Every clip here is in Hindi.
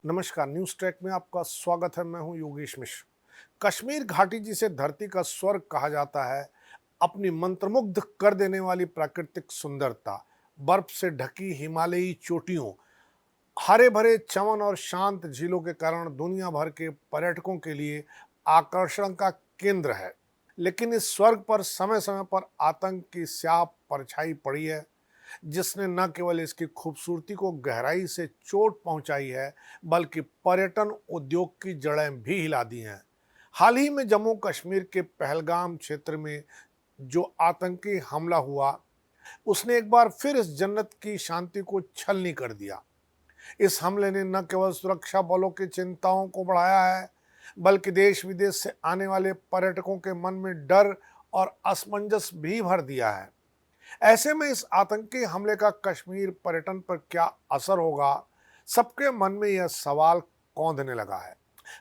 नमस्कार, न्यूज़ ट्रैक में आपका स्वागत है। मैं हूं योगेश मिश्र। कश्मीर घाटी, जिसे धरती का स्वर्ग कहा जाता है, अपनी मंत्रमुग्ध कर देने वाली प्राकृतिक सुंदरता, बर्फ से ढकी हिमालयी चोटियों, हरे भरे चमन और शांत झीलों के कारण दुनिया भर के पर्यटकों के लिए आकर्षण का केंद्र है। लेकिन इस स्वर्ग पर समय समय पर आतंक की स्याह परछाई पड़ी है, जिसने न केवल इसकी खूबसूरती को गहराई से चोट पहुंचाई है, बल्कि पर्यटन उद्योग की जड़ें भी हिला दी हैं। हाल ही में जम्मू कश्मीर के पहलगाम क्षेत्र में जो आतंकी हमला हुआ, उसने एक बार फिर इस जन्नत की शांति को छलनी कर दिया। इस हमले ने न केवल सुरक्षा बलों की चिंताओं को बढ़ाया है, बल्कि देश विदेश से आने वाले पर्यटकों के मन में डर और असमंजस भी भर दिया है। ऐसे में इस आतंकी हमले का कश्मीर पर्यटन पर क्या असर होगा, सबके मन में यह सवाल कौंधने लगा है।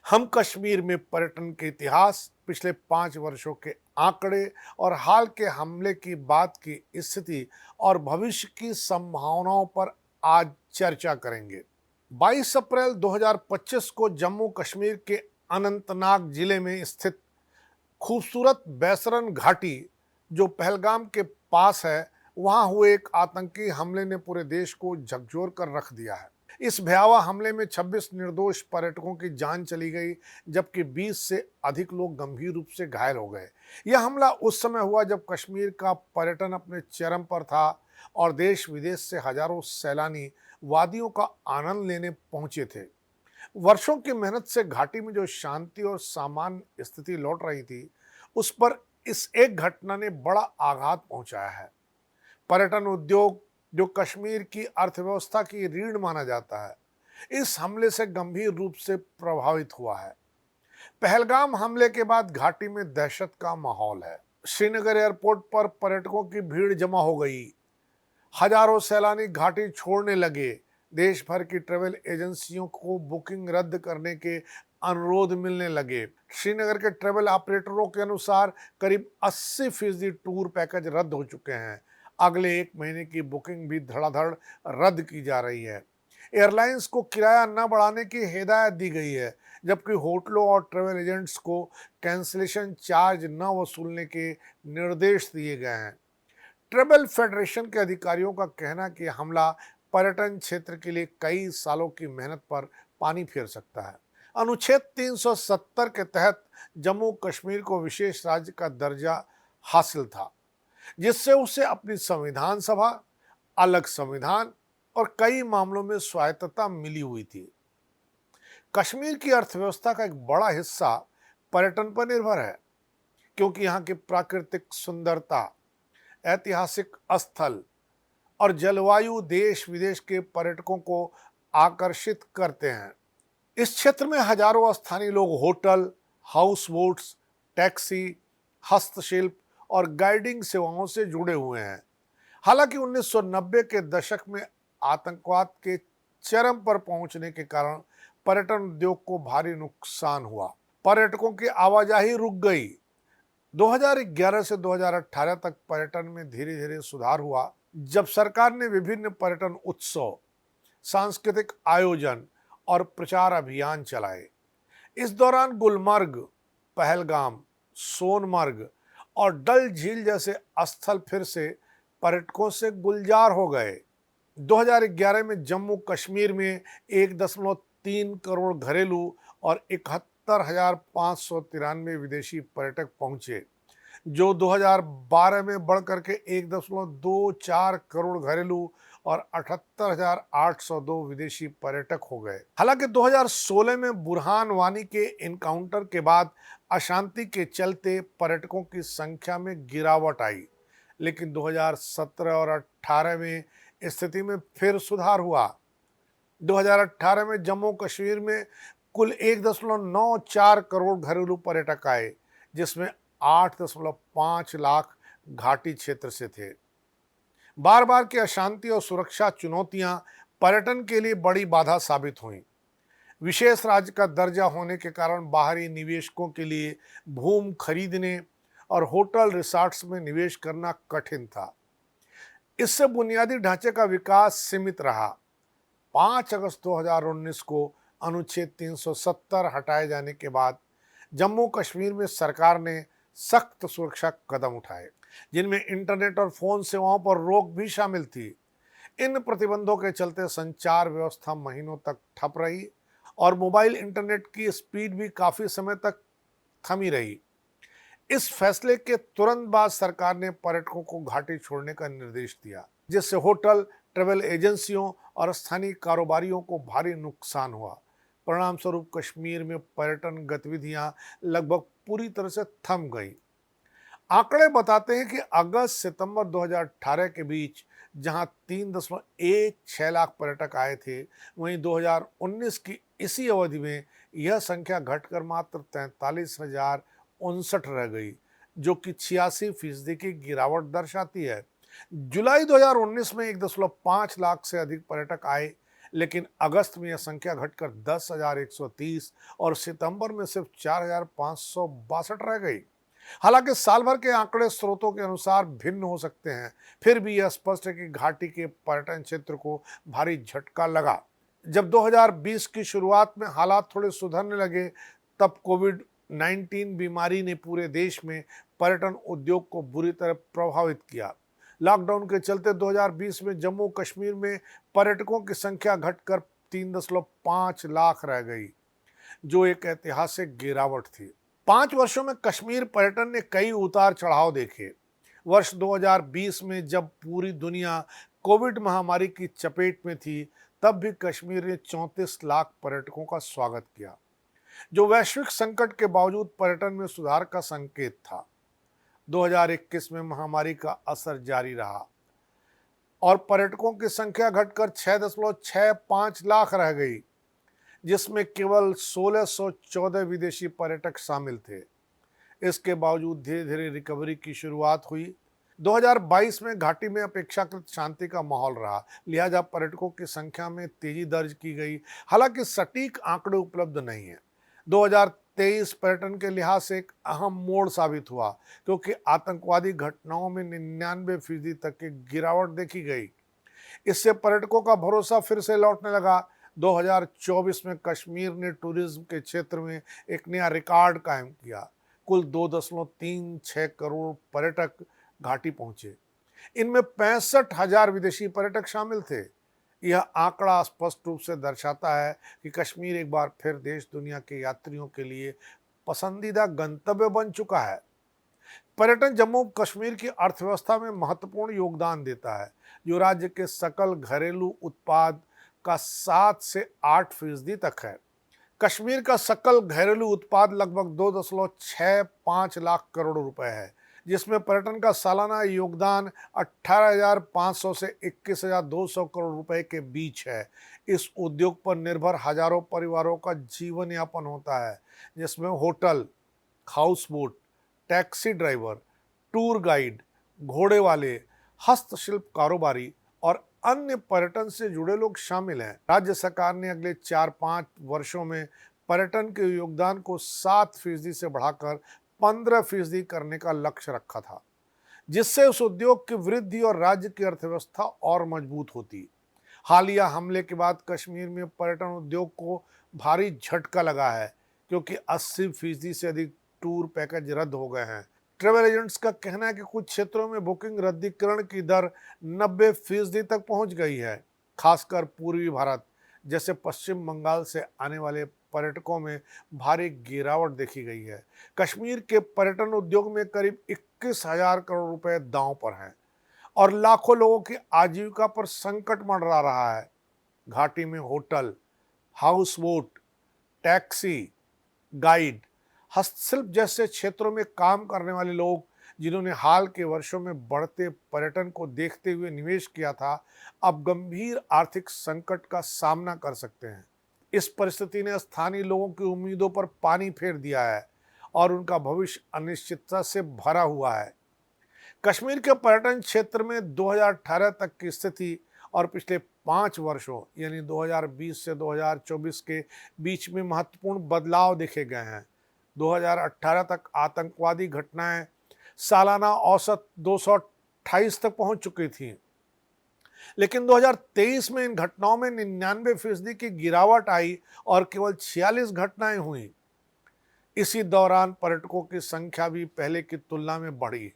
हम कश्मीर में पर्यटन के इतिहास, पिछले 5 वर्षों के आंकड़े और हाल के हमले की बात की स्थिति और भविष्य की संभावनाओं पर आज चर्चा करेंगे। 22 अप्रैल 2025 को जम्मू कश्मीर के अनंतनाग जिले में स्थित खूबसूरत बैसरन घाटी, जो पहलगाम के पास है, वहां हुए एक आतंकी हमले ने पूरे देश को झकझोर कर रख दिया है। इस भयावह हमले में 26 निर्दोष पर्यटकों की जान चली गई, जबकि 20 से अधिक लोग गंभीर रूप से घायल हो गए। यह हमला उस समय हुआ जब कश्मीर का पर्यटन अपने चरम पर था और देश विदेश से हजारों सैलानी वादियों का आनंद लेने पहुंचे थे। वर्षों की मेहनत से घाटी में जो शांति और सामान्य स्थिति लौट रही थी, उस पर इस एक घटना ने बड़ा आघात पहुंचाया है। पर्यटन उद्योग, जो कश्मीर की अर्थव्यवस्था की रीढ़ माना जाता है, इस हमले से गंभीर रूप से प्रभावित हुआ है। पहलगाम हमले के बाद घाटी में दहशत का माहौल है। श्रीनगर एयरपोर्ट पर पर्यटकों की भीड़ जमा हो गई। हजारों सैलानी घाटी छोड़ने लगे। देश भर की ट्रैवल एजेंसियों को बुकिंग रद्द करने के अनुरोध मिलने लगे। श्रीनगर के ट्रैवल ऑपरेटरों के अनुसार करीब 80% टूर पैकेज रद्द हो चुके हैं। अगले 1 महीने की बुकिंग भी धड़ाधड़ रद्द की जा रही है। एयरलाइंस को किराया न बढ़ाने की हिदायत दी गई है, जबकि होटलों और ट्रैवल एजेंट्स को कैंसिलेशन चार्ज न वसूलने के निर्देश दिए गए हैं। ट्रैवल फेडरेशन के अधिकारियों का कहना कि हमला पर्यटन क्षेत्र के लिए कई सालों की मेहनत पर पानी फेर सकता है। अनुच्छेद 370 के तहत जम्मू कश्मीर को विशेष राज्य का दर्जा हासिल था, जिससे उसे अपनी संविधान सभा, अलग संविधान और कई मामलों में स्वायत्तता मिली हुई थी। कश्मीर की अर्थव्यवस्था का एक बड़ा हिस्सा पर्यटन पर निर्भर है, क्योंकि यहाँ की प्राकृतिक सुंदरता, ऐतिहासिक स्थल और जलवायु देश विदेश के पर्यटकों को आकर्षित करते हैं। इस क्षेत्र में हजारों स्थानीय लोग होटल, हाउस बोट्स, टैक्सी, हस्तशिल्प और गाइडिंग सेवाओं से जुड़े हुए हैं। हालांकि 1990 के दशक में आतंकवाद के चरम पर पहुंचने के कारण पर्यटन उद्योग को भारी नुकसान हुआ। पर्यटकों की आवाजाही रुक गई। 2011 से 2018 तक पर्यटन में धीरे धीरे सुधार हुआ, जब सरकार ने विभिन्न पर्यटन उत्सव, सांस्कृतिक आयोजन और प्रचार अभियान चलाए। इस दौरान गुलमर्ग, पहलगाम, सोनमर्ग और डल झील जैसे स्थल फिर से पर्यटकों से गुलजार हो गए। 2011 में जम्मू कश्मीर में 1.3 करोड़ घरेलू और 71,593 विदेशी पर्यटक पहुंचे, जो 2012 में बढ़कर के 1.24 करोड़ घरेलू और 78,802 विदेशी पर्यटक हो गए। हालांकि 2016 में बुरहान वानी के इनकाउंटर के बाद अशांति के चलते पर्यटकों की संख्या में गिरावट आई, लेकिन 2017 और 18 में स्थिति में फिर सुधार हुआ। 2018 में जम्मू कश्मीर में कुल 1.94 करोड़ घरेलू पर्यटक आए, जिसमें 8.5 लाख घाटी क्षेत्र से थे। बार बार की अशांति और सुरक्षा चुनौतियां पर्यटन के लिए बड़ी बाधा साबित हुई। विशेष राज्य का दर्जा होने के कारण बाहरी निवेशकों के लिए भूमि खरीदने और होटल रिसॉर्ट्स में निवेश करना कठिन था। इससे बुनियादी ढांचे का विकास सीमित रहा। 5 अगस्त 2019 को अनुच्छेद 370 हटाए जाने के बाद जम्मू कश्मीर में सरकार ने सख्त सुरक्षा कदम उठाए, जिनमें इंटरनेट और फोन सेवाओं पर रोक भी शामिल थी। इन प्रतिबंधों के चलते संचार व्यवस्था महीनों तक ठप रही और मोबाइल इंटरनेट की स्पीड भी काफी समय तक थमी रही। इस फैसले के तुरंत बाद सरकार ने पर्यटकों को घाटी छोड़ने का निर्देश दिया, जिससे होटल, ट्रैवल एजेंसियों और स्थानीय कारोबारियों को भारी नुकसान हुआ। परिणाम स्वरूप कश्मीर में पर्यटन गतिविधियां लगभग पूरी तरह से थम गई। आंकड़े बताते हैं कि अगस्त सितंबर 2018 के बीच जहां 3.16 लाख पर्यटक आए थे, वहीं 2019 की इसी अवधि में यह संख्या घटकर मात्र 43,059 रह गई, जो कि 86% की गिरावट दर्शाती है। जुलाई 2019 में 1.5 लाख से अधिक पर्यटक आए, लेकिन अगस्त में यह संख्या घटकर 10,130 और सितंबर में सिर्फ 4,562 रह गई। हालांकि साल भर के आंकड़े स्रोतों के अनुसार भिन्न हो सकते हैं, फिर भी यह स्पष्ट है कि घाटी के पर्यटन क्षेत्र को भारी झटका लगा। जब 2020 की शुरुआत में हालात थोड़े सुधरने लगे, तब कोविड-19 बीमारी ने पूरे देश में पर्यटन उद्योग को बुरी तरह प्रभावित किया। लॉकडाउन के चलते 2020 में जम्मू कश्मीर में पर्यटकों की संख्या घटकर 3.5 लाख रह गई, जो एक ऐतिहासिक गिरावट थी। 5 वर्षों में कश्मीर पर्यटन ने कई उतार चढ़ाव देखे। वर्ष 2020 में जब पूरी दुनिया कोविड महामारी की चपेट में थी, तब भी कश्मीर ने 34 लाख पर्यटकों का स्वागत किया, जो वैश्विक संकट के बावजूद पर्यटन में सुधार का संकेत था। 2021 में महामारी का असर जारी रहा और पर्यटकों की संख्या घटकर 6.65 लाख रह गई, जिसमें केवल 1614 विदेशी पर्यटक शामिल थे। इसके बावजूद धीरे धीरे रिकवरी की शुरुआत हुई। 2022 में घाटी में अपेक्षाकृत शांति का माहौल रहा, लिहाजा पर्यटकों की संख्या में तेजी दर्ज की गई। हालांकि सटीक आंकड़े उपलब्ध नहीं है। 2023 पर्यटन के लिहाज से एक अहम मोड़ साबित हुआ, क्योंकि आतंकवादी घटनाओं में 99% तक की गिरावट देखी गई। इससे पर्यटकों का भरोसा फिर से लौटने लगा। 2024 में कश्मीर ने टूरिज्म के क्षेत्र में एक नया रिकॉर्ड कायम किया। कुल 2.36 करोड़ पर्यटक घाटी पहुंचे। इनमें 65,000 विदेशी पर्यटक शामिल थे। यह आंकड़ा स्पष्ट रूप से दर्शाता है कि कश्मीर एक बार फिर देश दुनिया के यात्रियों के लिए पसंदीदा गंतव्य बन चुका है। पर्यटन जम्मू कश्मीर की अर्थव्यवस्था में महत्वपूर्ण योगदान देता है, जो राज्य के सकल घरेलू उत्पाद का 7 से 8% तक है। कश्मीर का सकल घरेलू उत्पाद लगभग 2.65 लाख करोड़ रुपए है, जिसमें पर्यटन का सालाना योगदान 18,500 से 21,200 करोड़ रुपए के बीच है। इस उद्योग पर निर्भर हजारों परिवारों का जीवन यापन होता है, जिसमें hotel, house boat, taxi driver, tour guide, घोड़े वाले, हस्तशिल्प कारोबारी और अन्य पर्यटन से जुड़े लोग शामिल हैं। राज्य सरकार ने अगले 4-5 वर्षों में पर्यटन के योगदान को 7% से बढ़ाकर 15% करने का लक्ष्य रखा था, जिससे उस उद्योग की वृद्धि और राज्य की अर्थव्यवस्था और मजबूत होती। हालिया हमले के बाद कश्मीर में पर्यटन उद्योग को भारी झटका लगा है, क्योंकि 80% से अधिक टूर पैकेज रद्द हो गए हैं। ट्रैवल एजेंट्स का कहना है कि कुछ क्षेत्रों में बुकिंग रद्दीकरण की दर 90% तक पहुंच गई है। खासकर पूर्वी भारत जैसे पश्चिम बंगाल से आने वाले पर्यटकों में भारी गिरावट देखी गई है। कश्मीर के पर्यटन उद्योग में करीब 21,000 करोड़ रुपए दांव पर हैं और लाखों लोगों की आजीविका पर संकट मंडरा रहा है। घाटी में hotel, house boat, taxi, guide, हस्तशिल्प जैसे क्षेत्रों में काम करने वाले लोग, जिन्होंने हाल के वर्षों में बढ़ते पर्यटन को देखते हुए निवेश किया था, अब गंभीर आर्थिक संकट का सामना कर सकते हैं। इस परिस्थिति ने स्थानीय लोगों की उम्मीदों पर पानी फेर दिया है और उनका भविष्य अनिश्चितता से भरा हुआ है। कश्मीर के पर्यटन क्षेत्र में 2018 तक की स्थिति और पिछले 5 वर्षों यानी 2020 से 2024 के बीच में महत्वपूर्ण बदलाव देखे गए हैं। 2018 तक आतंकवादी घटनाएं सालाना औसत 228 तक पहुंच चुकी थी, लेकिन 2023 में इन घटनाओं में 99% की गिरावट आई और केवल 46 घटनाएं हुई। इसी दौरान पर्यटकों की संख्या भी पहले की तुलना में बढ़ी।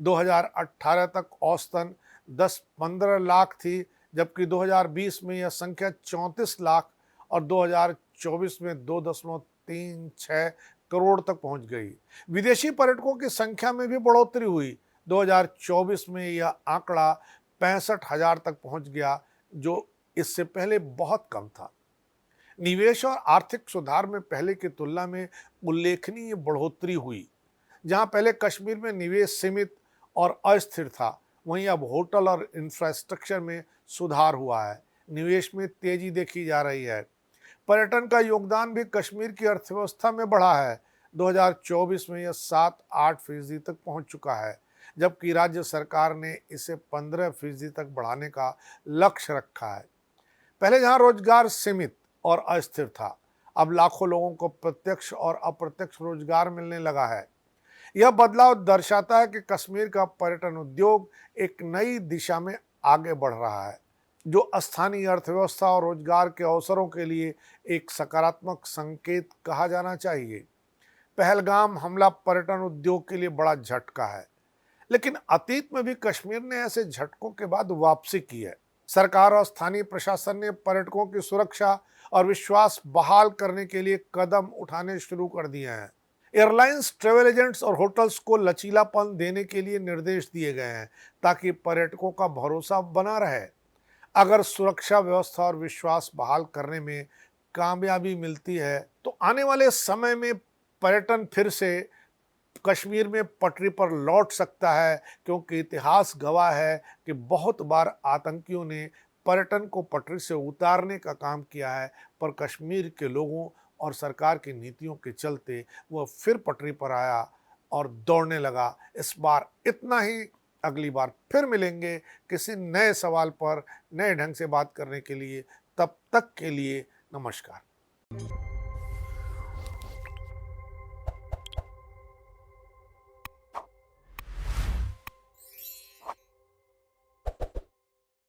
2018 तक औसतन 10-15 लाख थी, जबकि 2020 में यह संख्या 34 लाख और 2024 में 2.36 करोड़ तक पहुंच गई। विदेशी पर्यटकों की संख्या में भी बढ़ोतरी हुई। 2024 में यह आंकड़ा 65,000 तक पहुंच गया, जो इससे पहले बहुत कम था। निवेश और आर्थिक सुधार में पहले की तुलना में उल्लेखनीय बढ़ोतरी हुई। जहां पहले कश्मीर में निवेश सीमित और अस्थिर था, वहीं अब होटल और इंफ्रास्ट्रक्चर में सुधार हुआ है। निवेश में तेजी देखी जा रही है। पर्यटन का योगदान भी कश्मीर की अर्थव्यवस्था में बढ़ा है। 2024 में यह 7-8% तक पहुंच चुका है, जबकि राज्य सरकार ने इसे 15% तक बढ़ाने का लक्ष्य रखा है। पहले जहां रोजगार सीमित और अस्थिर था, अब लाखों लोगों को प्रत्यक्ष और अप्रत्यक्ष रोजगार मिलने लगा है। यह बदलाव दर्शाता है कि कश्मीर का पर्यटन उद्योग एक नई दिशा में आगे बढ़ रहा है, जो स्थानीय अर्थव्यवस्था और रोजगार के अवसरों के लिए एक सकारात्मक संकेत कहा जाना चाहिए। पहलगाम हमला पर्यटन उद्योग के लिए बड़ा झटका है, लेकिन अतीत में भी कश्मीर ने ऐसे झटकों के बाद वापसी की है। सरकार और स्थानीय प्रशासन ने पर्यटकों की सुरक्षा और विश्वास बहाल करने के लिए कदम उठाने शुरू कर दिए हैं। एयरलाइंस, ट्रेवल एजेंट्स और होटल्स को लचीलापन देने के लिए निर्देश दिए गए हैं, ताकि पर्यटकों का भरोसा बना रहे। अगर सुरक्षा व्यवस्था और विश्वास बहाल करने में कामयाबी मिलती है, तो आने वाले समय में पर्यटन फिर से कश्मीर में पटरी पर लौट सकता है, क्योंकि इतिहास गवाह है कि बहुत बार आतंकियों ने पर्यटन को पटरी से उतारने का काम किया है, पर कश्मीर के लोगों और सरकार की नीतियों के चलते वह फिर पटरी पर आया और दौड़ने लगा। इस बार इतना ही। अगली बार फिर मिलेंगे किसी नए सवाल पर नए ढंग से बात करने के लिए। तब तक के लिए नमस्कार।